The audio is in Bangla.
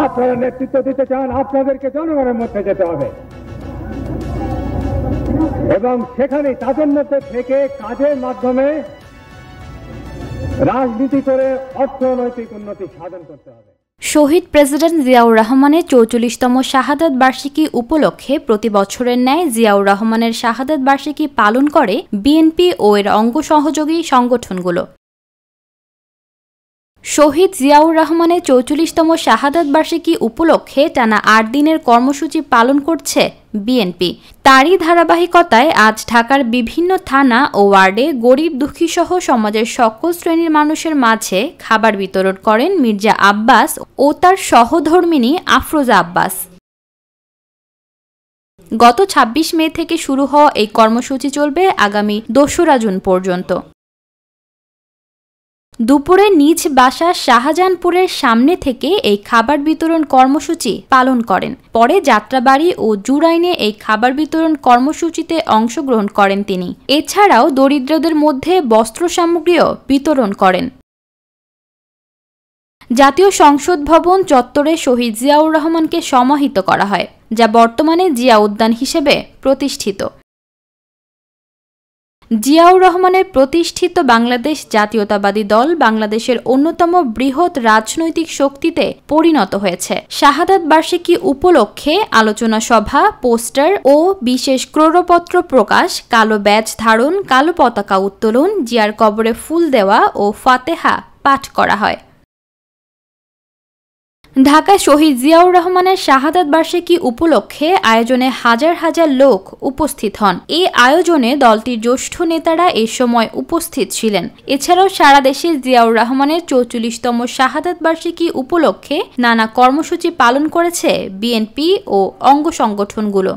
আপনারা নেতৃত্ব দিতে চান, আপনাদেরকে জনগণের মধ্যে যেতে হবে এবং সেখানে তাদের মধ্যে থেকে কাজের মাধ্যমে রাজনীতি করে অর্থনৈতিক উন্নতি সাধন করতে হবে। শহীদ প্রেসিডেন্ট জিয়াউর রহমানের ৪৪তম শাহাদাত বার্ষিকী উপলক্ষে প্রতি বছরের ন্যায় জিয়াউর রহমানের শাহাদাত বার্ষিকী পালন করে বিএনপি ও এর অঙ্গ সহযোগী সংগঠনগুলো। শহীদ জিয়াউর রহমানের ৪৪তম শাহাদাত বার্ষিকী উপলক্ষে টানা ৮ দিনের কর্মসূচি পালন করছে বিএনপি। তারই ধারাবাহিকতায় আজ ঢাকার বিভিন্ন থানা ও ওয়ার্ডে গরিব দুঃখীসহ সমাজের সকল শ্রেণীর মানুষের মাঝে খাবার বিতরণ করেন মির্জা আব্বাস ও তার সহধর্মিণী আফরোজা আব্বাস। গত ২৬ মে থেকে শুরু হওয়া এই কর্মসূচি চলবে আগামী ২রা জুন পর্যন্ত। দুপুরে নিজ বাসা শাহজাহানপুরের সামনে থেকে এই খাবার বিতরণ কর্মসূচি পালন করেন। পরে যাত্রাবাড়ি ও জুরাইনে এই খাবার বিতরণ কর্মসূচিতে অংশগ্রহণ করেন তিনি। এছাড়াও দরিদ্রদের মধ্যে বস্ত্র সামগ্রীও বিতরণ করেন। জাতীয় সংসদ ভবন চত্বরে শহীদ জিয়াউর রহমানকে সমাহিত করা হয়, যা বর্তমানে জিয়া উদ্যান হিসেবে প্রতিষ্ঠিত। জিয়াউর রহমানের প্রতিষ্ঠিত বাংলাদেশ জাতীয়তাবাদী দল বাংলাদেশের অন্যতম বৃহৎ রাজনৈতিক শক্তিতে পরিণত হয়েছে। শাহাদাত বার্ষিকী উপলক্ষে আলোচনা সভা, পোস্টার ও বিশেষ ক্রোড়পত্র প্রকাশ, কালো ব্যাজ ধারণ, কালো পতাকা উত্তোলন, জিয়ার কবরে ফুল দেওয়া ও ফাতেহা পাঠ করা হয়। ঢাকায় শহীদ জিয়াউর রহমানের শাহাদাত বার্ষিকী উপলক্ষে আয়োজনে হাজার হাজার লোক উপস্থিত হন। এই আয়োজনে দলটির জ্যেষ্ঠ নেতারা এ সময় উপস্থিত ছিলেন। এছাড়াও সারা দেশে জিয়াউর রহমানের ৪৪তম শাহাদাত বার্ষিকী উপলক্ষে নানা কর্মসূচি পালন করেছে বিএনপি ও অঙ্গ সংগঠনগুলো।